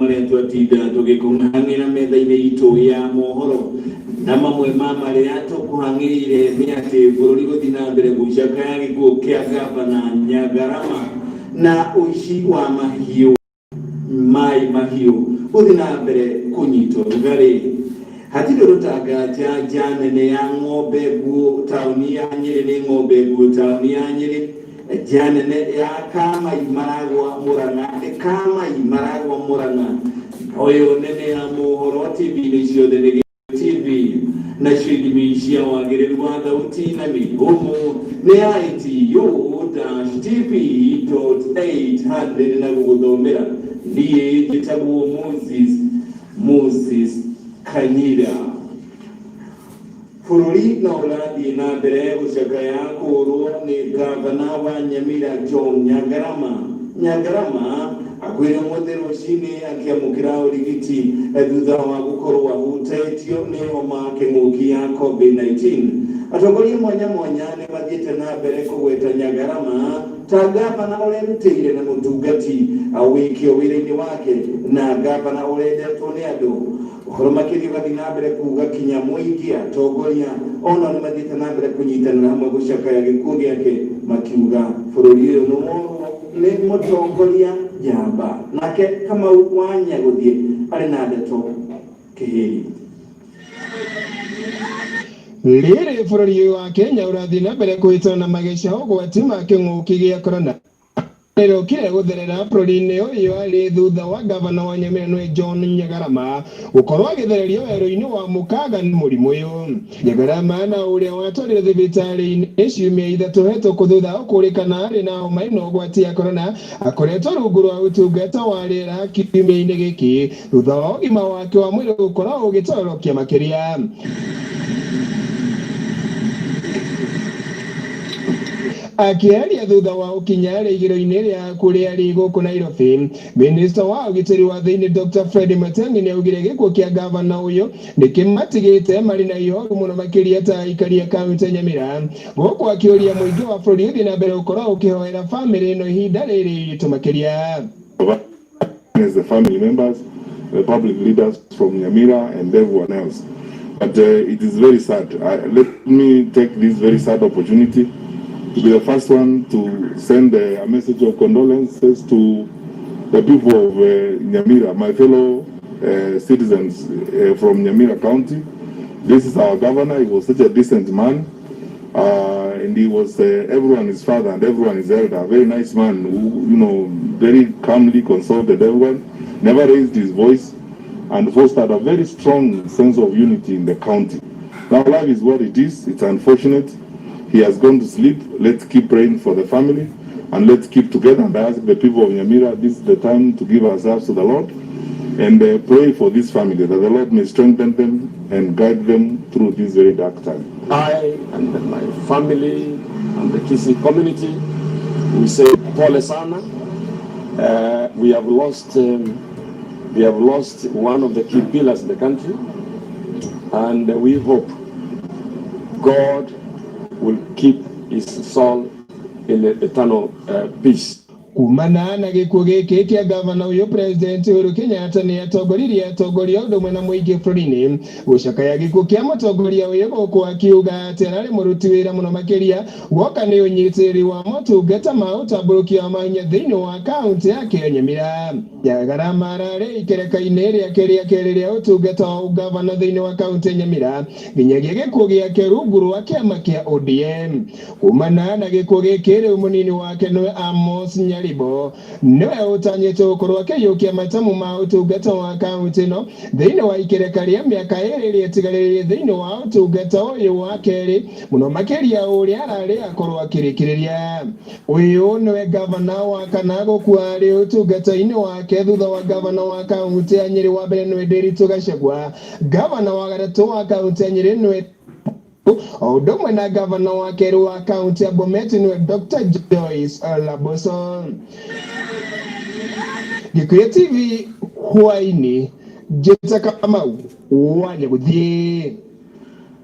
maria twatida tugikung'ang'ira metha-inĩ itũ ya mohoro na mamwe ma maria tũkũhang'ĩrĩire nĩ atĩ bũrũri gũthiĩ na mbere gũcakaya gĩkuũ kĩa gavana Nyangarama na ũici wa mahiũ mahiũ gũthiĩ na mbere kũnyitwo rugarĩ. Hatirĩ rũtangatĩa nja nene ya ng'ombe nguũ taũni ya Nyĩrĩ nĩ ng'ombe nguũ taũni ya Nyĩrĩ. Nja nene ya Kamai maragwa Mũrang'a. Ũyũ nene ya mohoro TV-inĩ ciothe nĩ TV na ithimi cia wagĩrĩru wa thauti na mĩhũmũ nĩ ITV.800 na gũgũthomera niĩ njĩtagwo Moses Kanyira. Bũrũri no ũrathiĩ na mbere gũcakaya kũrwo nĩ gavana wa Nyamira John Nyangarama akwĩra mũthĩ rũcinĩ akĩamũkĩra ũrigiti thutha wa gũkorwo ahutĩtio nĩ homa kĩng'ũki ya COVID-19. Atongoria mwanya nĩ mathiĩte na mbere kũgweta Nyangarama ta gavana ũrerutĩire na mũtungati awĩkio wĩra-inĩ wake na gavana ũrendetwo nĩ andũ. Ũhoro makĩria ũgathiĩ na mbere kuuga kinya mũingĩ atongoria ona nĩ mathiĩte na mbere kũnyitanĩra hamwe gũcakaya gĩkuũ gĩake makiuga bũrũri ũyũ nĩ mũtongoria njamba nake Kamau wa Nyagũthiĩ arĩ na ndeto kĩhĩri. Rĩrĩ bũrũri wa Kenya ũrathiĩ na mbere kũhĩtana na mageca ũgwati ma kĩng'ũki gĩa corona rĩrokire gũtherera bũrũri-inĩ ũyũ arĩ thutha wa gavana wa Nyamira nĩ John Nyangarama gũkorwo agĩthererio werũ-inĩ wa mũkaga nĩ mũrimũ ũyũ. Nyangarama na ũrĩa watwarire thibitarĩ-inĩ ciumia ithatũ hetũku thutha wa kũrĩkana arĩ na homa ĩno ũgwati ya corona akoretwo rungu rwa ũtungata wa rĩera kiumia-inĩ gĩkĩ thutha wa ũgima wake wa mwĩrĩ gũkorwo ũgĩtororokia makĩria. Akiaria thutha wa ũkinya rĩigĩro-inĩ rĩa kũrĩa arĩ gũkũ Nairobi, Minista wa ũgitĩri wa thĩinĩ Dr. Fred Matiang'i nĩ augire gĩkuũ kĩa gavana ũyũ nĩkĩmatigĩte marĩ na ihoru mũno makĩria ta aikari a kaunti ya Nyamira, gũkũ akĩũria mũingĩ wa bũrũri ũthiĩ na mbere gũkorwo ũkĩhoera bamĩrĩ ĩno ihinda rĩrĩ iritũ makĩria. As the family members, the public leaders from Nyamira and everyone else. But it is very sad. Let me take this very sad opportunity to be the first one to send a message of condolences to the people of Nyamira, my fellow citizens from Nyamira County. This is our governor. He was such a decent man, and he was everyone his father and everyone his elder. A very nice man who, very calmly consulted everyone, never raised his voice, and fostered a very strong sense of unity in the county. Now, life is what it is. It's unfortunate. He has gone to sleep. Let's keep praying for the family and let's keep together. And I ask the people of Nyamira, this is the time to give ourselves to the Lord and pray for this family, that the Lord may strengthen them and guide them through this very dark time. I and my family and the Kisii community, we say pole sana. We have lost one of the key pillars in the country, and we hope God will keep his soul in eternal peace. Kumana na gĩkuũ gĩkĩ kĩa gavana ũyũ President Uhuru Kenyatta nĩ atongoririe atongoria ũndũ ũmwe na mũingĩ bũrũri-inĩ gũcakaya gĩkuũ kĩa mũtongoria ũyũ gũkũ akiuga atĩ ararĩ mũruti wĩra mũno makĩria woka nĩ ũnyitĩrĩri wa motungata ma ũtambũrũkia wa mahinya thĩinĩ wa kaunti yake Nyamira. Nyangarama ararĩ ikereka-inĩ rĩake rĩa kerĩ rĩa ũtungata wa ũgavana thĩinĩ wa kaunti Nyamira nginyagia gĩkuũ gĩake rungu rwa kĩama kĩa ODM. Kumana na gĩkuũ gĩkĩ rĩu mũnini wake nĩwe Amos Nyaribo niwe ũtanyĩtwo gũkorwo akĩiyũkia matamu ma ũtungata wa kaunti ĩno thĩinĩ wa ikereka rĩa mĩaka ĩrĩ ĩrĩa ĩtigarĩrĩire thĩinĩ wa ũtungata ũyũ wa kerĩ mũno makĩria ũrĩa ararĩ akorwo akĩrĩkĩrĩria. Ũyũ nĩwe gavana wa kana gũkua arĩ ũtungata-inĩ wake thutha wa gavana wa kaunti ya Nyĩrĩ wa mbere nĩwe Nderitu Gachagua, gavana wa gatatũ wa kaunti ya Nyĩrĩ nĩwe ũndũ ũmwe na gavana wa kerĩ wa kaunti ya Bomet nĩwe Dr. Joyce Laboso. Gĩkuyu TV hwaĩ-inĩ njĩta Kamau wa Nyagũthiĩ.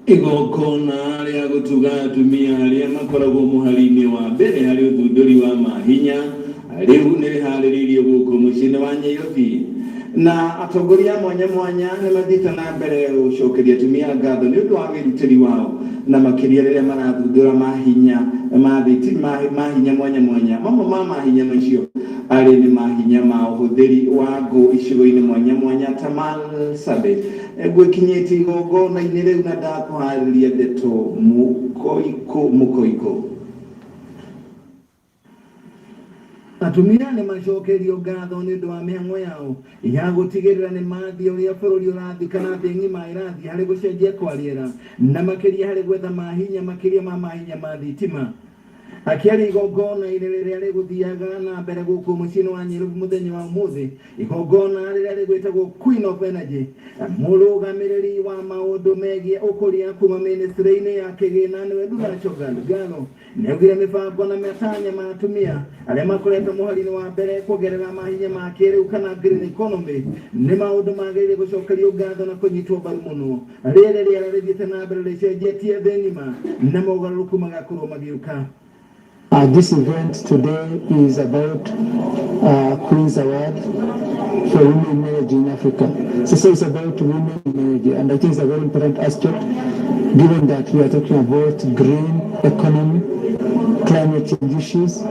Igongona rĩa gũtuga atumia arĩa makoragwo mũhari-inĩ wa mbere harĩ ũthundũri wa mahinya rĩu nĩ rĩharĩrĩirio gũkũ mũciĩ-inĩ wa Nairobi. na atongoria mwanya mwanya nĩ mathiĩte na mbere gũcokeria atumia ngatho nĩ ũndũ wa wĩrutĩri wao na makĩria rĩrĩa marathundũra mahinya mahinya mwanya mwanya. Mamwe ma mahinya macio arĩ nĩ mahinya ma ũhũthĩri wa ngũ icigo-inĩ mwanya mwanya ta Marsabit. Gwĩkinyĩtie igongona-inĩ rĩu na ndakũharĩria ndeto mũkoiko. Atumia nĩ macokerio ngatho nĩ ũndũ wa mĩhang'o yao ya gũtigĩrĩra nĩ mathiĩ ũrĩa bũrũri ũrathiĩ kana thĩ ng'ima ĩrathiĩ harĩ gũcenjia kwa rĩera na makĩria harĩ gwetha mahinya makĩria ma mahinya ma thitima. Akiari igongona-inĩ rĩrĩa rĩgũthiaga na mbere gũkũ mũciĩ-inĩ wa Nyĩrĩbu mũthenya wa ũmũthĩ, igongona rĩrĩa rĩgwĩtagwo Queen of Energy, mũrũgamĩrĩri wa maũndũ megiĩ ũkũria kuma ministry-inĩ ya kĩgĩna nĩwe Ndung'u Ngalo nĩaugire mĩbango na matanya ma atumia arĩa makoretwo mũhari-inĩ wa mbere kũgerera mahinya ma kĩrĩu kana green economy nĩ maũndũ magĩrĩire gũcokerio ngatho na kũnyitwo mbaru mũno. Rĩrĩ rĩera rĩthiĩte na mbere rĩcenjetie thĩ ng'ima na mogarũrũku magakorwo magĩũka. This event today is about Queen's Award for Women in Energy in Africa. So it's about women in energy, and I think it's a very important aspect given that we are talking about green economy, climate change issues.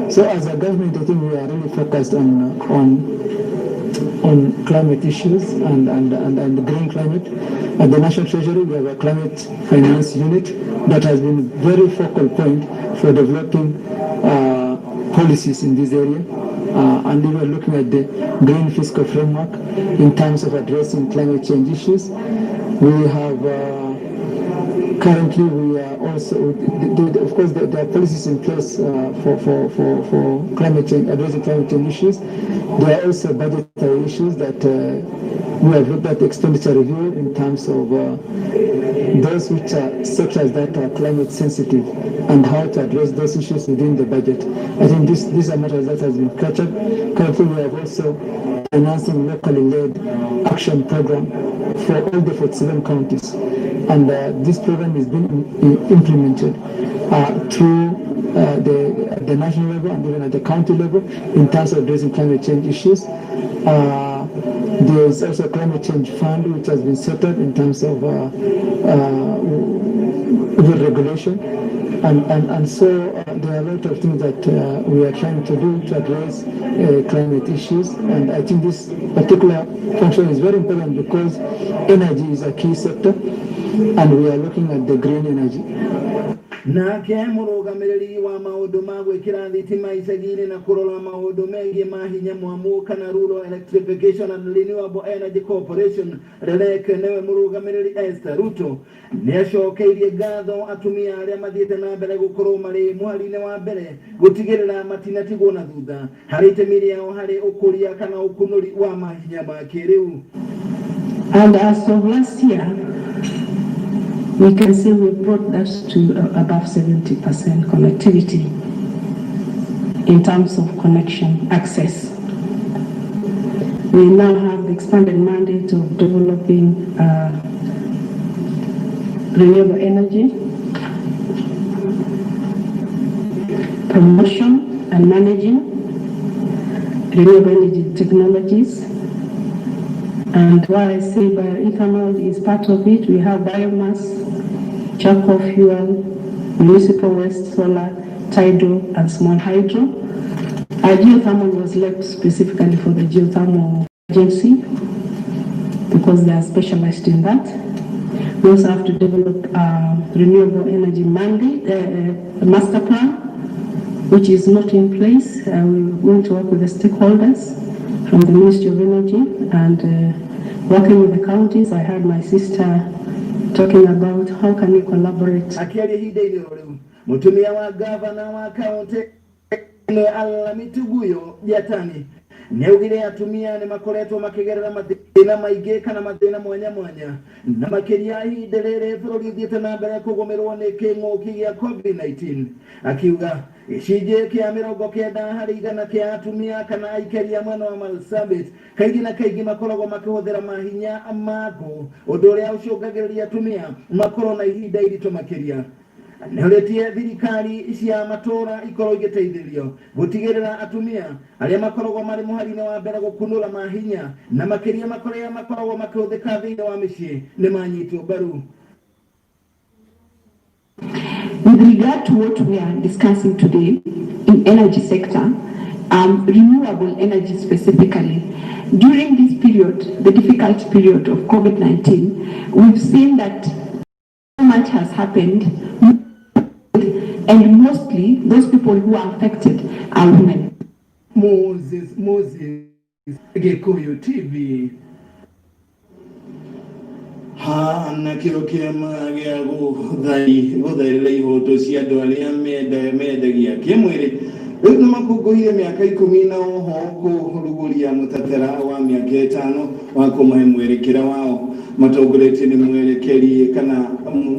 So as a government, I think we are really focused on climate issues and green climate. At the National Treasury, we have a climate finance unit that has been very focal point for developing policies in this area. And we were looking at the green fiscal framework in terms of addressing climate change issues. We have currently we are also, of course, there are policies in place for climate change, addressing climate change issues. There are also budgetary issues that we have looked at expenditure review in terms of those which are sectors that are climate sensitive and how to address those issues within the budget. I think these are matters that has been captured. Currently, we have also financing locally led action program for all the 47 counties. And this program is being implemented through the national level and even at the county level in terms of addressing climate change issues. There is also a climate change fund which has been set up in terms of regulation. And so there are a lot of things that we are trying to do to address climate issues. And I think this particular function is very important because energy is a key sector and we are looking at the green energy. Nake mũrũgamĩrĩri wa maũndũ ma gwĩkĩra thitima icagi-inĩ na kũrora maũndũ megiĩ mahinya mwamũ kana Rural Electrification and Renewable Energy Corporation RELEC nĩwe mũrũgamĩrĩri Esther Ruto nĩacokeirie ngatho atumia arĩa mathiĩte na mbere gũkorwo marĩ mũhari-inĩ wa mbere gũtigĩrĩra matinatigwo na thutha harĩ itemi rĩao harĩ ũkũria kana ũkunũri wa mahinya ma kĩrĩu. And as of last year, we can say we brought that to above 70% connectivity in terms of connection access. We now have the expanded mandate of developing renewable energy, promotion and managing renewable energy technologies. And why I say bioethanol is part of it, we have biomass, charcoal fuel, municipal waste, solar, tidal, and small hydro. Our geothermal was left specifically for the geothermal agency because they are specialized in that. We also have to develop renewable energy mandate, master plan, which is not in place. We're going to work with the stakeholders from the Ministry of Energy and working with the counties. I heard my sister talking about how can we collaborate. Akiari hideni ruru mutumia wa gavana wa kaunti ne Alamitu Guyo Jatani neugire atumia ne makoretwo makigerera mathina maingĩ kana mathina mwanya mwanya na makiria ihinda rĩrĩ bũrũri ũthiĩte na mbere kũgũmĩrwo nĩ kĩng'ũki gĩa COVID-19 akiuga gĩcunjĩ kĩa 90 harĩ igana kĩa atumia kana aikaria mwena wa Marsabit kaingĩ na kaingĩ makoragwo makĩhũthĩra mahinya maku ũndũ ũrĩa ũcũngagĩrĩria atumia makorwo na ihinda iritũ makiria. nĩũrĩtie thirikari cia matũra ikorwo igĩteithĩrio gũtigĩrĩra atumia arĩa makoragwo marĩ mũhari-inĩ wa mbere gũkunũra mahinya na makĩria makoragwo makĩhũthĩka thĩinĩ wa mĩciĩ nĩ manyitwo mbaru. With regard to what we are discussing today in energy sector, renewable energy specifically, during this period, the difficult period of COVID-19, we've seen that so much has happened, and mostly those people who are affected are women. Moses, Gikuyu TV. Na kĩro kĩama gĩa gũthairĩra ihoto cia andũ arĩa mendagia kĩmwĩrĩ rĩu nĩ makũngũire mĩaka 10 na oho kũrugũria mũtatara wa mĩaka 5 wa kũmahe mwerekera wao matongoretie nĩ mwerekeri kana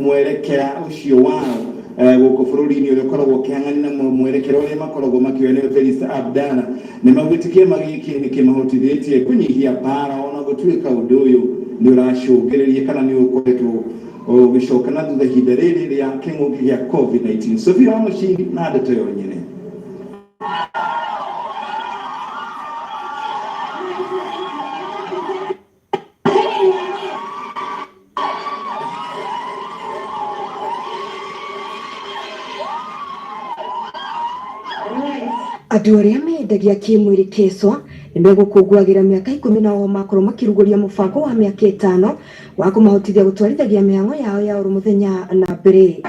mwerekera ũcio wao gũkũ bũrũri-inĩ ũrĩa ũkoragwo ũkĩhang'ania na mwerekera ũrĩa makoragwo makĩoya nĩ Felista Abdalla nĩ maugĩte kĩama gĩkĩ nĩ kĩmahotithĩtie kũnyihia mbara ona gũtuĩka ũndũ ũyũ nĩ ũracũngĩrĩria kana nĩ ũkoretwo ũgĩcoka na thutha ihinda rĩrĩ rĩa kĩng'ũki gĩa COVID-19. Sophia wa Mũcindi na ndeto yo nyene. Andũ arĩa mendagia kĩmwĩrĩ kĩcwa nĩ megũkũngũagĩra mĩaka 10 na oho makorwo makĩrugũria mũbango wa mĩaka 5 wa kũmahotithia gũtwarithagia mĩhang'o yao ya oro mũthenya na mbere.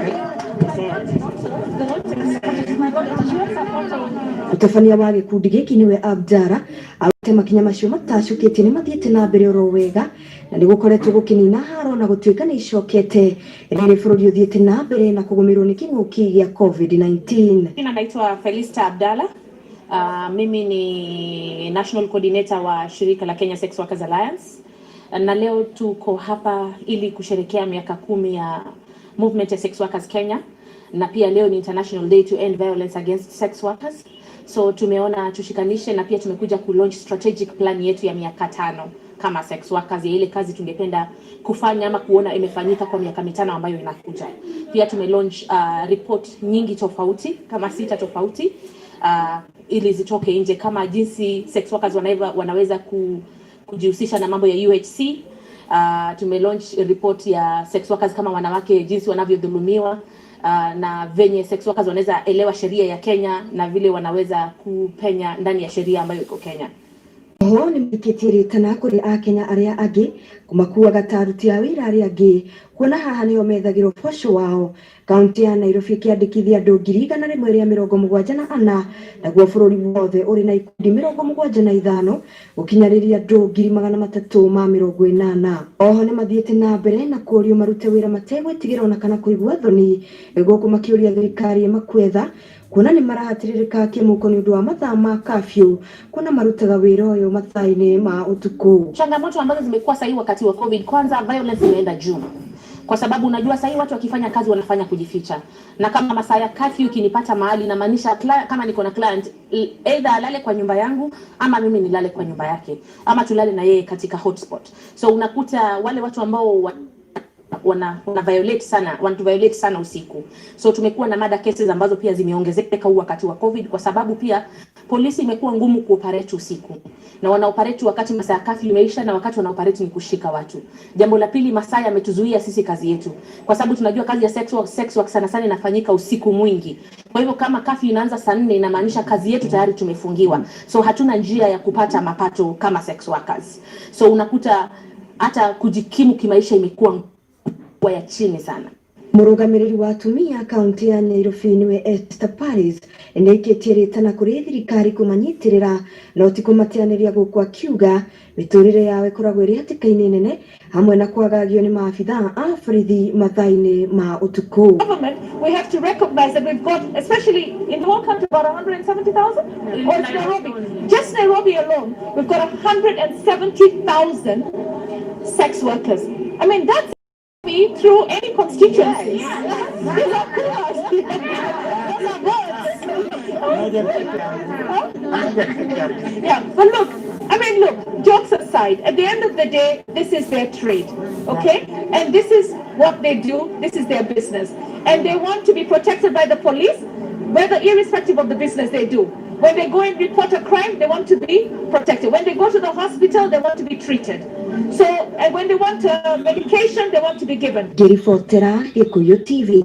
Mũtabania wa gĩkundi gĩkĩ nĩwe Abdalla augĩte makinya macio matacũkĩtie nĩ mathiĩte na mbere oro wega na nĩ gũkoretwo gũkĩnina haro na gũtuĩka nĩ icokete rĩrĩ bũrũri ũthiĩte na mbere na kũgũmĩrwo nĩ kĩng'ũki gĩa COVID-19. Jina naitwa Felista Abdalla. Mimi ni National Coordinator wa shirika la Kenya Sex Workers Alliance. Na leo tuko hapa ili kusherehekea miaka 10 ya movement ya sex workers Kenya. Na pia leo ni International Day to End Violence Against Sex Workers. So tumeona tushikanishe na pia tumekuja ku launch strategic plan yetu ya miaka 5 kama sex workers ya ile kazi tungependa kufanya ama kuona imefanyika kwa miaka 5 ambayo inakuja. Pia tumelaunch report nyingi tofauti kama 6 tofauti ili zitoke nje kama jinsi sex workers wanaweza kujihusisha na mambo ya UHC. Tumelaunch report ya sex workers kama wanawake jinsi wanavyodhulumiwa na venye sex workers wanaweza elewa sheria ya Kenya na vile wanaweza kupenya ndani ya sheria ambayo iko Kenya. Oho nĩ mĩkĩtĩrĩtana kũrĩ Akenya arĩa angĩ kũmakuaga ta aruti a wĩra arĩa angĩ kuona haha nĩho methagĩrwo ũboco wao. Kaunti ya Nairobi ĩkĩandĩkithia andũ 174 naguo bũrũri wothe ũrĩ na ikundi 75 gũkinyĩrĩria andũ 380. Oho nĩ mathiĩte na mbere na kũũrio marute wĩra mategwĩtigĩra ona kana kũigua thoni gũkũ makĩũria thirikari ĩmakwetha kuona nĩ marahatĩrĩrĩka kĩmũko nĩ ũndũ wa mathaa ma kafyu kuona marutaga wĩra ũyũ mathaa-inĩ ma ũtukũ. Changamoto ambazo zimekuwa sahi wakati wa COVID, kwanza violence imeenda juu. Kwa sababu unajua sahi watu wakifanya kazi wanafanya kujificha. Na kama masaa ya curfew ukinipata mahali na maanisha kama niko na client either alale kwa nyumba yangu ama mimi nilale kwa nyumba yake ama tulale na yeye katika hotspot. So unakuta wale watu ambao wana violate sana usiku. So tumekuwa na mada cases ambazo pia zimeongezeka wakati wa COVID kwa sababu pia polisi imekuwa ngumu kuoperate usiku. Na wanaoperate wakati masaa ya curfew imeisha na wakati wanaoperate ni kushika watu. Jambo la pili, masaa yametuzuia sisi kazi yetu. Kwa sababu tunajua kazi ya sex work sana sana inafanyika usiku mwingi. Kwa hivyo kama curfew inaanza saa 4 inamaanisha kazi yetu tayari tumefungiwa. So hatuna njia ya kupata mapato kama sex workers. So unakuta hata kujikimu kimaisha imekuwa ya chini sana. Mũrũgamĩrĩri wa atumia kaunti ya Nairobi nĩwe Esther Paris nĩ ĩkĩtĩrĩtana kũrĩ thirikari kũmanyitĩrĩra no ti kũmateanĩria gũkũ akiuga mĩtũrĩre yao ĩkoragwo ĩrĩ hatĩka-inĩ nene hamwe na kwagagio nĩ maabithaa a borithi mathaa-inĩ ma ũtukũ. We have to recognize that we've got, especially in the whole country, about 170,000 or Nairobi. Just Nairobi alone, we've got 170,000 sex workers. I mean, that's through any constituency. These are poor. Yeah, but look, jokes aside, at the end of the day, this is their trade, okay? And this is what they do, this is their business. And they want to be protected by the police, whether irrespective of the business they do. When they go and report a crime, they want to be protected. When they go to the hospital, they want to be treated. So, and when they want medication, they want to be given. Ngiribotera Gikuyu TV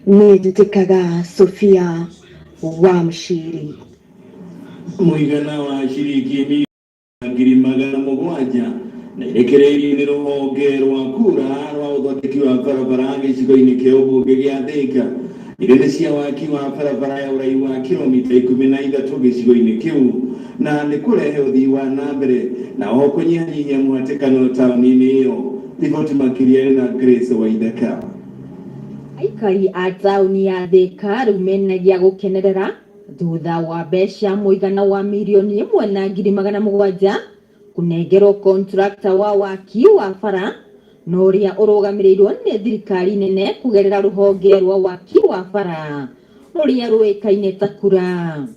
nĩ njĩtĩkaga Sophia Wamshiri. Mũigana wa ciringi ngiri magana mũgwanja na irekereirio nĩ rũhonge rwa kura rwa ũthondeki wa barabara gĩcigo-inĩ kĩa ũmbunge gĩa Thika irene cia waki wa barabara ya ũraihu wa kilomita 13 gĩcigo-inĩ kĩu na nĩ kũrehe ũthii wa na mbere na oho kũnyihanyihia mũhatĩkano taũni-inĩ ĩyo. Riboti makĩria na Grace Waithaka. Aikari a taũni ya Thika rĩu menagia gũkenerera thutha wa mbeca mũigana wa mirioni 1,700 kũnengerwo contractor wa waki wa bara na ũrĩa ũrũgamĩrĩirwo nĩ thirikari nene kũgerera rũhonge rwa waki wa bara rũrĩa rũĩkaine ta KURA.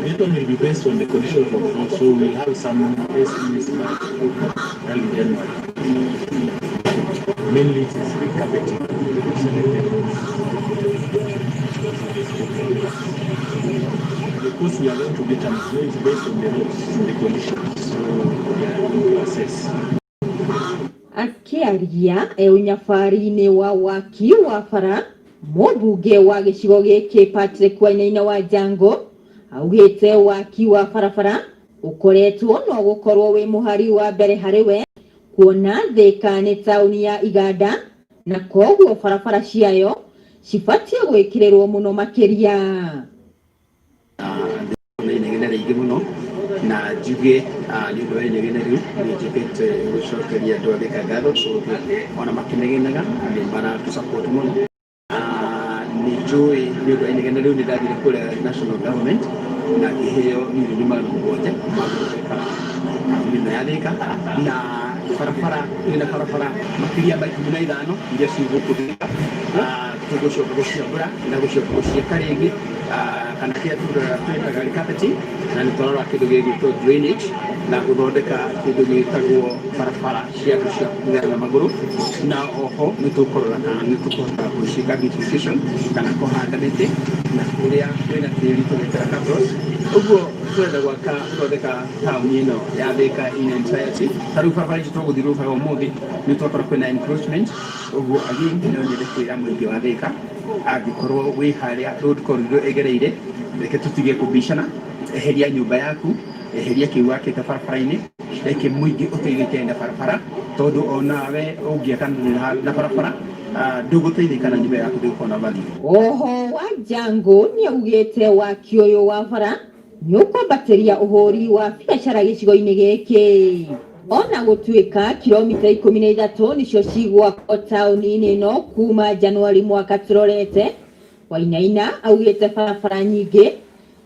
It will be based on the condition of the road, so we'll have some estimates early January. Mainly it is recarpeting. The cost we are going to get is based on the roads, the conditions, so we will assess. Akĩaria ũnyabari-inĩ wa waki wa bara mũmbunge wa gĩcigo gĩkĩ Patrick Wainaina wa Jango augĩte waki wa barabara ũkoretwo no gũkorwo wĩ mũhari wa mbere harĩ we kuona Thika nĩ taũni ya iganda na koguo barabara ciayo cibatie gwĩkĩrĩrwo mũno makĩria. Inegene rĩingĩ mũno na njuge nĩ ũndũ wa inegene rĩu nĩ njũkĩte gũcokeria andũ a Thika ngatho ona makĩnegenaga nĩ maratũsupport mũno. Nĩ njũĩ nĩ ũndũ wa inegene rĩu nĩ ndathire kũrĩa national government na ngĩheo mirioni 700 magũthondeka mĩena ya Thika na barabara ĩna barabara makĩria ma 15 iria cigũkũthika tũgũcoka gũciambũra na gũcoka gũciĩka rĩngĩ kana kĩrĩa twĩtaga recarpeting na nĩ twarora kĩndũ gĩgwĩtwo drainage na gũthondeka kĩndũ gĩtagwo barabara cia kũgera na magũrũ na oho nĩ tũkũrora kana nĩ tũkũhota gũciĩka beautification kana kũhanda mĩtĩ na kũrĩa kwĩna tĩri tũgĩtĩra cabros. Ũguo twenda gwaka gũthondeka taũni ĩno ya Thika in entirety. Ta rĩu barabara ici tũgũthiũrũrũkaga ũmũthĩ nĩ twakora kwĩna encroachment. Ũguo again no nyende kwĩra mũingĩ wa Thika angĩkorwo wĩ harĩa road corridor ĩgereire reke tũtige kũbicana, eheria nyũmba yaku, eheria kĩu wakĩte barabara-inĩ, reke mũingĩ ũteithĩke na barabara tondũ onawe ũngĩaka na barabara ndũgũteithĩka na nyũmba yaku ndĩgũkorwo na value. Oho wa Jango nĩ augĩte waki ũyũ wa bara nĩ ũkwambatĩria ũhũri wa biacara gĩcigo-inĩ gĩkĩ. Ona gũtuĩka kilomita 13 nĩcio cigwakwo taũni-inĩ ĩno kuma Januari mwaka tũrorete, Wainaina augĩte barabara nyingĩ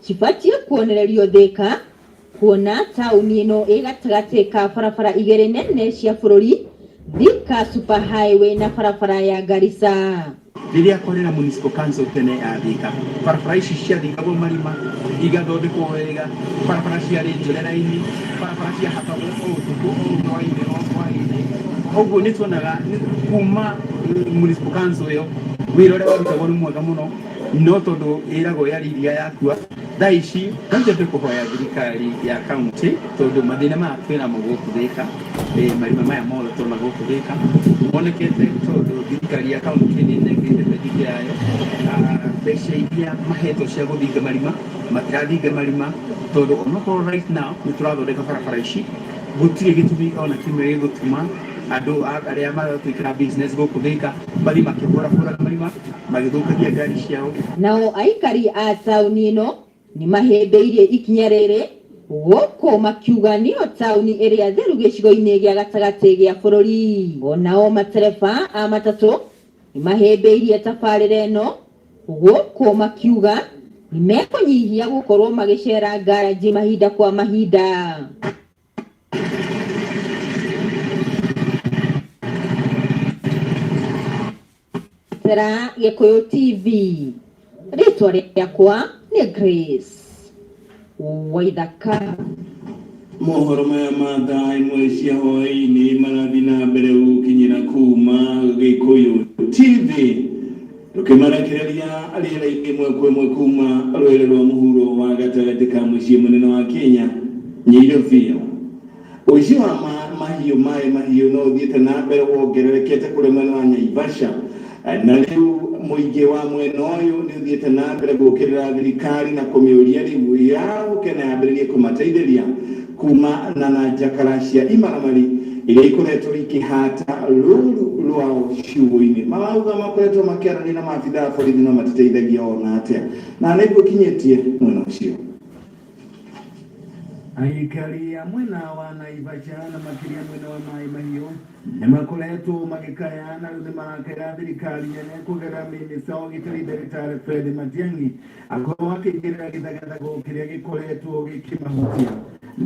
cibatie kuonererio Thika kuona taũni ĩno ĩ gatagatĩ ka barabara igĩrĩ nene cia bũrũri, Thika Super Highway na barabara ya Garissa. Rĩrĩa kwarĩ municipal council tene ya Thika, barabara ici ciathikagwo marima igathondekwo wega, barabara ciarĩ njĩra-inĩ, barabara ciahatagwo ũtukũ hwaĩ-inĩ. Ũguo nĩ tuonaga kuma municipal council ĩyo wĩra ũrĩa warutagwo nĩ mwega mũno, no tondũ ĩragwo yarĩ iria yakua. Thaa ici no njende kũhoya thirikari ya kaunti tondũ mathĩna maya twĩnamo gũkũ Thika, marima maya mothe twĩna gũkũ Thika monekete tondũ thirikari ya kaunti nĩ negĩte bajeti yayo, mbeca iria mahetwo cia gũthinga marima matirathinga marima tondũ onokorwo right now nĩ tũrathondeka barabara ici gũtirĩ gĩtũmi ona kĩmwe gĩgũtũma andũ arĩa maratwĩkĩra business gũkũ Thika bathi makĩhũrahũra marima magĩthũkagia ngari ciao. Nao aikari a taũni ĩno nĩ mahĩmbĩirie ikinya rĩrĩ gũkũ makiuga nĩyo taũni ĩrĩa theru gĩcigo-inĩ gĩa gatagatĩ gĩa bũrũri. Onao matereba a matatũ nĩ mahĩmbĩirie tabarĩra ĩno gũkũ makiuga nĩ mekũnyihia gũkorwo magĩcera ngaraji mahinda kwa mahinda. gũcokera Gĩkũyũ TV. Rĩtwa rĩakwa nĩ Grace Waithaka. Mohoro maya mathaa imwe cia hwaĩ-inĩ marathi na mbere gũkinyĩra kuma Gĩkũyũ TV, tũkĩmarekereria rĩera-inĩ ĩmwe kwa ĩmwe kuma rwere rwa mũhuro wa gatagatĩ ka mũciĩ mũnene wa Kenya, Nairobi. Ũici wa mahiũ no ũthiĩte na mbere wongererekete kũrĩ mwena wa Naivasha, na rĩu mũingĩ wa mwena ũyũ nĩ ũthiĩte na mbere gũkĩrĩra thirikari na kũmĩũria rĩu yagũke na yambĩrĩrie kũmateithĩria kumana na njakara cia imaramari iria ikoretwo ikĩhata rũru rwao ciugo-inĩ. Mawauga makoretwo makĩaranĩria na maabithaa a borithi no matiteithagia ona atĩa, na nĩgũkinyĩtie mwena ũcio. Aikari a mwena wa Naivasha na makĩria mwena wa Mai Mahiũ nĩmakoretwo magĩkayana rĩu nĩmarakĩra thirikari nene kũgerera mĩnĩsta wa ũgitĩri Ndagĩtarĩ Fred Matiang'i akorwo akĩingĩrĩra gĩthagathago kĩrĩa gĩkoretwo gĩkĩmahutia.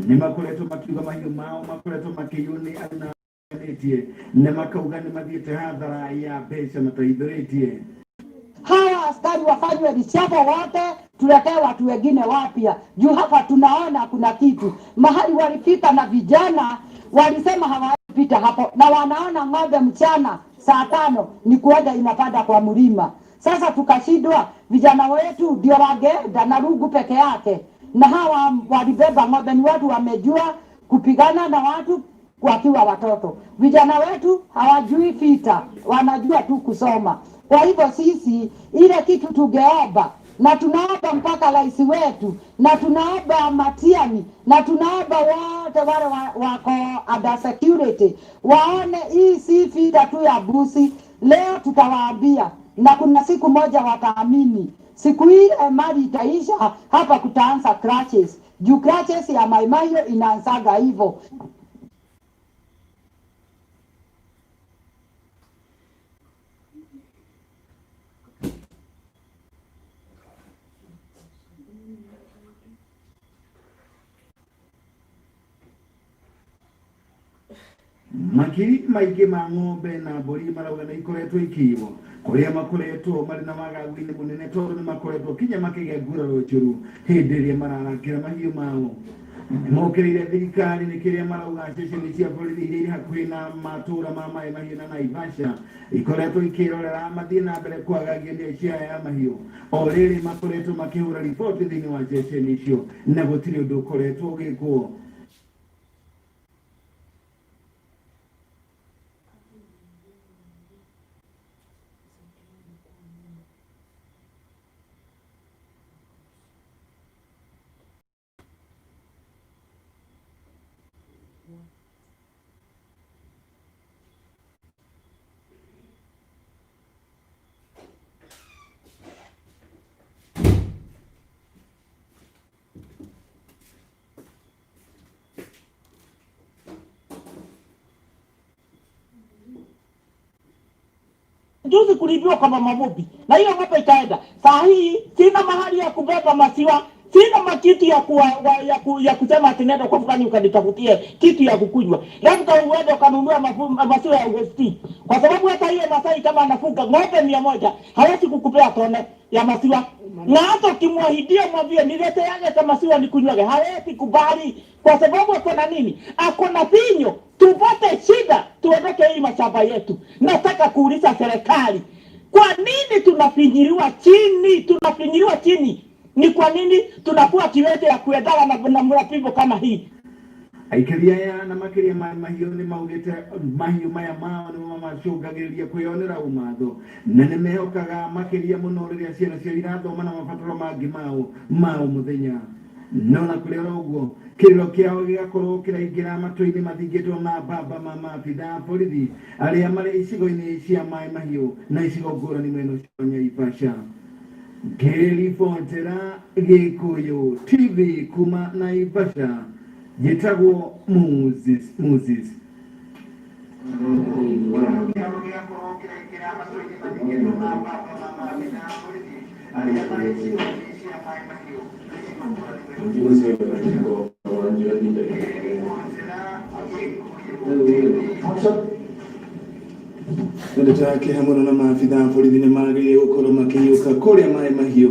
Nĩmakoretwo makiuga mahiũ mao makoretwo makĩiywo nĩ arĩa na makauga nĩmathiĩte hathara ya mbeca mataithũrĩtie. Hawa askari wafanywe vichapo wote, tuletee watu wengine wapya. Juu hapa tunaona kuna kitu. Mahali walipita na vijana, walisema hawapita hapo. Na wanaona ng'ombe mchana, saa 5, ni kuenda inapanda kwa mlima. Sasa tukashindwa, vijana wetu ndio wangeenda na rungu peke yake. Na hawa walibeba ng'ombe, ni watu wamejua kupigana na watu wakiwa watoto. Vijana wetu hawajui vita, wanajua tu kusoma. Kwa hivyo sisi ile kitu tungeomba, na tunaomba mpaka rais wetu, na tunaomba Matiang'i, na tunaomba wote wale wako under security waone hii si vita tu ya busi. Leo tutawaambia, na kuna siku moja wataamini. Siku ile mali itaisha, hapa kutaanza crashes. Juu crashes ya Mai Mahiũ inaanzaga hivyo. Makiri maingĩ ma ng'ombe na mbũri marauga nĩ ikoretwo ikĩiywo, kũrĩa makoretwo marĩ na wagagu-inĩ mũnene tondũ nĩ makoretwo kinya makĩgĩa nguraro njũru hĩndĩ ĩrĩa mararangĩra mahiũ mao. Nĩmokĩrĩire thirikari nĩ kĩrĩa marauga ceceni cia borithi iria irĩ hakuhĩ na matũũra ma Mai Mahiũ na Naivasha ikoretwo ikĩrorera mathiĩ na mbere kwagagia biacara ya mahiũ. O rĩrĩ makoretwo makĩhũra riboti thĩinĩ wa ceceni icio na gũtirĩ ũndũ ũkoretwo ũgĩkwo. Juzi kulibiwa kama mabubi na hiyo ng'ombe ikaenda. Saa hii sina mahali ya kubeba maziwa, sina makitu ya kusema ati nenda kwa fulani ukanitafutie kitu ya kukunywa. Labda uende ukanunua maziwa ya UST. Kwa sababu hata hiyo Masai kama anafuga ng'ombe 100 hawezi kukupea tone ya maziwa. Na hata ukimwahidia mwambie nilete yale kama maziwa nikunywage, hawezi kubali. Kwa sababu akona nini? Akona vinyo. Tupate shida, tuondoke hii mashamba yetu. Nataka kuuliza serikali, kwa nini tunafinyiliwa chini? Tunafinyiliwa chini. Ni kwa nini tunakuwa kiwete ya kuendana na mrapivo kama hii? Aikari aya na makĩria Mai Mahiũ nĩ maugĩte mahiũ maya mao nĩmo mamacũngagĩrĩria kwĩyonera umatho, na nĩ mehokaga makĩria mũno rĩrĩa ciana ciao irathoma na mabataro mangĩ mao mũthenya. No na kũrĩ oro ũguo kĩrĩro kĩao gĩgakorwo kĩraingĩra matũ-inĩ mathingĩtwo na mbamba ma maabithaa a borithi arĩa marĩ icigo-inĩ cia Mai Mahiũ na icigo ngũrani mwena ũcio wa Naivasha. Ngĩribotera Gĩkũyũ TV kuma Naivasha, njĩtagwo Moses. ndeto yake hamwe na maafitha borithi nĩ magĩrĩire gũkorwo makĩhiũka kũrĩa maĩ mahiũ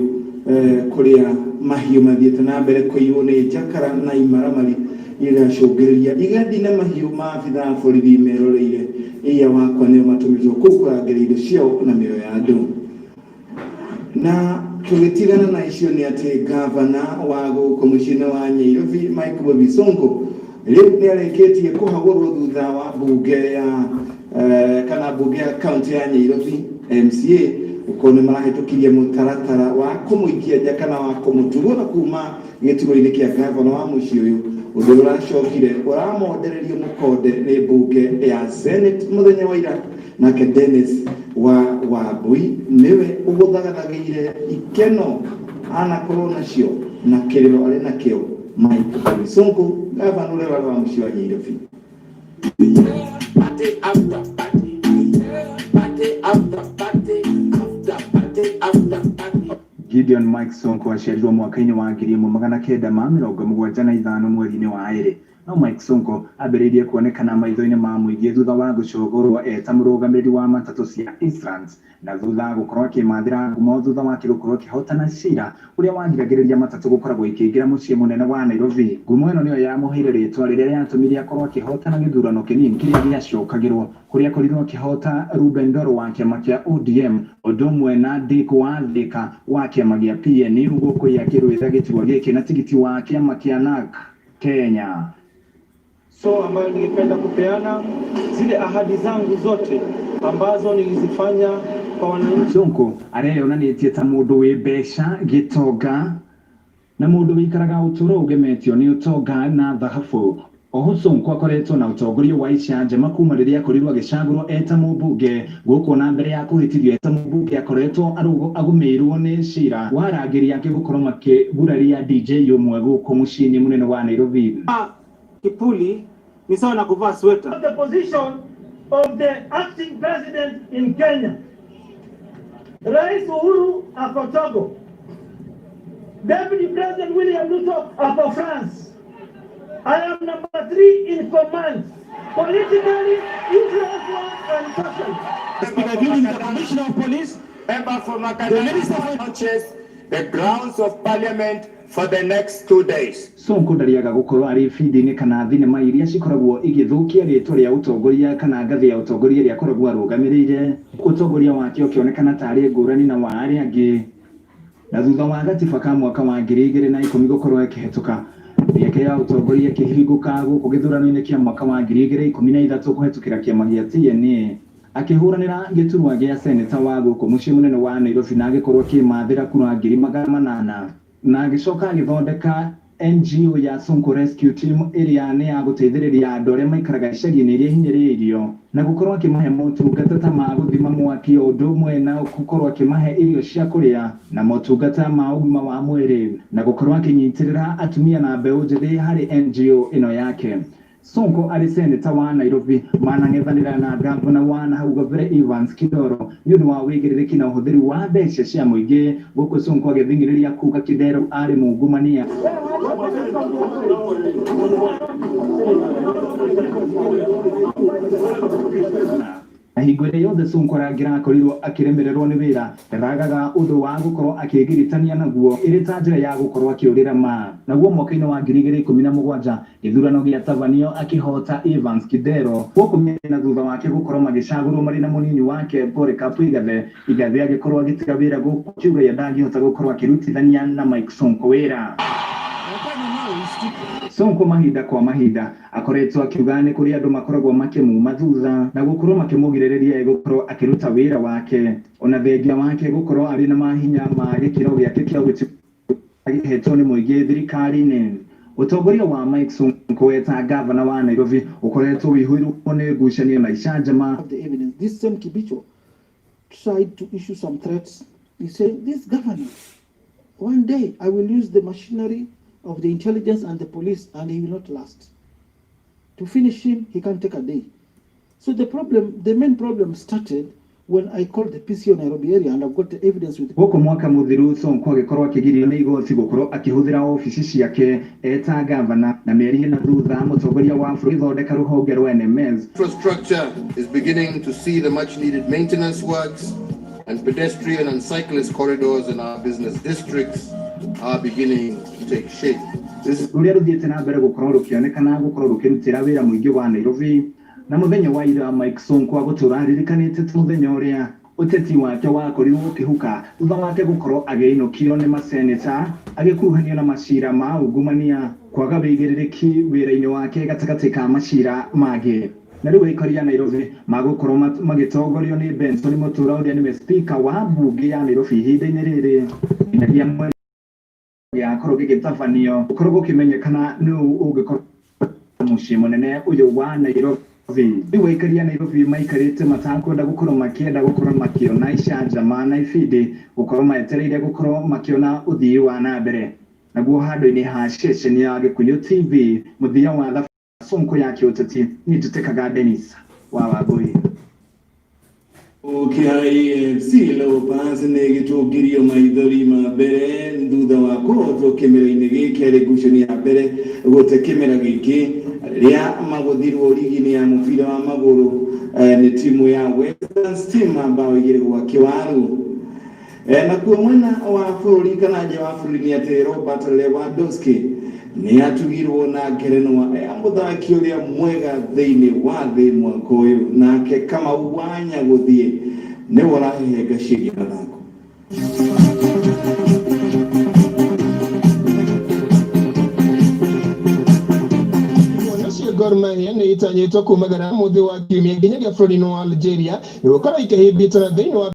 kũrĩa mahiũ mathiĩte na mbere kũiywo nĩ njakara na imaramari iracũngĩrĩria igathi na mahiũ maabitha borithi meroreire iya wakwa nĩo matũmĩtwo kũu kũrangĩra indo ciao na mĩoyo ya andũ. Na tũgĩtigana na icio nĩ atĩ gavana wa gũkũ mũciĩ-inĩ wa Nyairobi Mike Mbuvi Sonko rĩu nĩ arĩkĩtie kũhagũrwo thutha wa mbunge ya kana mbunge ya kaunti ya Nyairobi MCA uko nĩ marahĩtũkirie mũtaratara wa kũmũikia nja kana wa kũmũtugũra kuma gĩturwa-inĩ kĩa gavana wa mũciĩ ũyũ, ũndũ ũracokire ũramondererio mũkonde nĩ mbunge ya Senate mũthenya wa ira, nake Dennis Wambui niwe ũgũthagathagiire ikeno anakorwo nacio na kĩrĩro arĩ nakĩo Mike Mbuvi Sonko, gavana ũrĩa warĩ wa mũciĩ wa Nyairobi. Party after party, party after party, after party after party. Gideon Mike Sonko aciarirwo mwaka-inĩ wa 1975 mweri-inĩ wa ĩrĩ. No Mike Sonko ambĩrĩirie kuonekana maitho-inĩ ma mũingĩ thutha wa gũcogorwo eta mũrũgamĩrĩri wa matatũ cia Eastlands na thutha gũkorwo akĩmathĩra ngumo thutha wake gũkorwo akĩhotana cira ũrĩa wagiragĩrĩria matatũ gũkoragwo ikĩingĩra mũciĩ mũnene wa Nairobi. Ngumo ĩno nĩyo yamũheire rĩtwa rĩrĩa rĩatũmire akorwo akĩhotana gĩthurano kĩnini kĩrĩa gĩacokagĩrwo, kũrĩa akorirwo akĩhota Ruben Ndoro wa kĩama kĩa ODM ũndũ ũmwe na Dick Wathika wa kĩama gĩa PNU gũkũ yakĩrũĩra gĩturwa gĩkĩ na tigiti wa kĩama kĩa NARC Kenya. So ambayo ningependa kupeana zile ahadi zangu zote ambazo nilizifanya kwa wananchi. Sonko areyonanĩtie ta mũndũ wĩ mbeca gĩtonga na mũndũ wĩikaraga ũtũũro ũgemetio nĩ ũtonga na thahabu. Oho Sonko akoretwo na ũtongoria wa icanjama kuma rĩrĩa akorirwo agĩcagũrwo eta mũmbunge gũkũ na mbere ya kũhĩtithio eta mũmbunge akoretwo agũmĩirwo nĩ cira wa arangĩri ake gũkorwo makĩguraria DJ ũmwe gũkũ mũciĩ-inĩ mũnene wa Nairobi. Kipuli ni sawa na kuvaa sweta. The position of the acting president in Kenya, Rais Uhuru ako Togo, Deputy President William Ruto ako France. I am number 3 in command, politically, intellectually, and socially. Speaker Gilling, the Commissioner of Police, member for Makadam, the grounds of Parliament for the next 2 days. Sonko ndariaga gũkorwo arĩ bindi-inĩ kana thinema iria cikoragwo igĩthũkia rĩtwa rĩa ũtongoria kana ngathĩ ya ũtongoria ĩrĩa akoragwo arũgamĩrĩire. Ũtongoria wake ũkĩonekana tarĩ ngũrani na wa arĩa angĩ. Na thutha wa gatiba ka mwaka wa 2010 gũkorwo ĩkĩhetũka, mĩeke ya ũtongoria ĩkĩhingũka gũkũ gĩthurano-inĩ kĩa mwaka wa 2013 kũhetũkĩra kĩama gĩa TNA, akĩhũranĩra gĩturwa gĩa seneta wa gũkũ mũciĩ mũnene wa Nairobi na agĩkorwo akĩmathĩra kura 800 na agĩcoka agĩthondeka NGO ya Sonko Rescue Team ĩrĩa nĩ ya gũteithĩrĩria andũ arĩa maikaraga icagi-inĩ iria hinyĩrĩirio na gũkorwo akĩmahe motungata ta ma gũthima mwaki ũndũ ũmwe na gũkorwo akĩmahe irio cia kũrĩa na motungata ma ũgima wa mwĩrĩ na gũkorwo akĩnyitĩrĩra atumia na mbeũ njĩthĩ harĩ NGO ĩno yake. Sonko arĩ seneta wa Nairobi manang'ethanĩra na gavana wa nahau gabere Evans Kidero nĩ ũndũ wa wĩigĩrĩrĩki na ũhũthĩri wa mbeca cia mũingĩ, gũkũ Sonko agĩthingĩrĩria kuga Kidero arĩ mungumania. Na hingo ĩrĩa yothe Sonko akorirwo akĩremererwo nĩ wĩra, ndaragaga ũndũ wa gũkorwo akĩgiritania naguo ĩrĩ ta njĩra ya gũkorwo akĩũrĩra ma. Naguo mwaka-inĩ wa 2017 gĩthurano gĩa tabanio akĩhota Evans Kidero gũkũ mĩena thutha wake gũkorwo magĩcagũrwo marĩ na mũnini wake Polycarp Igathe agĩkorwo agĩtiga wĩra gũkũ kiuga ya ndangĩhota gũkorwo akĩrutithania na Mike Sonko wĩra. Sonko mahinda kwa mahinda akoretwo akiuga nĩ kũrĩ andũ makoragwo makĩmuma thutha na gũkorwo makĩmũgirĩrĩria gũkorwo akĩruta wĩra wake, ona thengia wake gũkorwo arĩ na mahinya ma gĩkĩro gĩake kĩa gĩhetwo nĩ mũingĩ thirikari-inĩ. Ũtongoria wa Mike Sonko eta gavana wa Nairobi ũkoretwo wĩihũirwo nĩ ngucanio na icanjama. This same Kibicho tried to issue some threats. He said, this governor, one day I will use the machinery of the intelligence and the police and he will not last. To finish him, he can't take a day. So the main problem started when I called the PCO Nairobi area and I've got the evidence with Goko mwaka muthiru Sonko agikorwo akigirio ni igoti gukorwo akihuthira ofici ciake eta governor na mieri na thutha mutongoria wa bũrũri thondeka ruhonge rwa NMS. Infrastructure is beginning to see the much needed maintenance works, and pedestrian and cyclist corridors in our business districts are beginning to take shape. Ruria ruthiete na mbere gukorwo rukionekana gukorwo rukirutira wira muingi wa Nairobi na muthenya wa ira Mike Sonko agutura aririkanite muthenya uria uteti wake wakorirwo ukihuka thutha wake gukorwo ageinukio ni maseneta agikuruhanio na macira ma ungumania kwaga wigirĩrĩki wĩra-inĩ wake gatagatĩ ka macira mangĩ. Na rĩu aikari a Nairobi magukorwo magitongorio ni Benson Mutura ũrĩa nĩwe speaker wa mbunge ya Nairobi ihinda-inĩ rĩrĩ nginyagia mweri gĩakorwo gĩgĩtabanio gũkorwo gũkĩmenyekana nũ ũngĩkorwo mũciĩ mũnene ũyũ wa Nairobi. Rĩu aikari a Nairobi maikarĩte matakwenda gũkorwo makiona icanjama na ibindi gũkorwo maetereire gũkorwo makiona ũthii wa na mbere. Naguo handũ-inĩ ha ceceni ya Gĩkũyũ TV mũthia wa Sonko ya kiũteti nĩ Njĩtĩkaga Dennis wa Wambũi. KIFC Leopards nĩ gĩtũngĩrio maithori ma mbere thutha wa kũhotwo kĩmera-inĩ gĩkĩ arĩ ngucanio ya mbere gũte kĩmera gĩkĩ rĩa magũthirwo ligi-inĩ ya mũbira wa magũrũ nĩ timu ya Western Stima ambao igĩrĩ gwa kĩwaru. Nakuo mwena wa bũrũri kana nja wa bũrũri nĩ atĩ Robert Lewandowski nĩ atugirwo na ngerenwa ya mũthaki ũrĩa mwega thĩinĩ wa thĩ mwaka ũyũ, nake Kamau wa Nyagũthiĩ nĩ ũrahehenga ciĩgiĩ mathako. Gor Mahia nĩ itanyĩtwo kumagara mũthĩ wa kiumia nginyagia bũrũri-inĩ wa Algeria gũkorwo ikĩhĩmbĩtwo thĩinĩ wa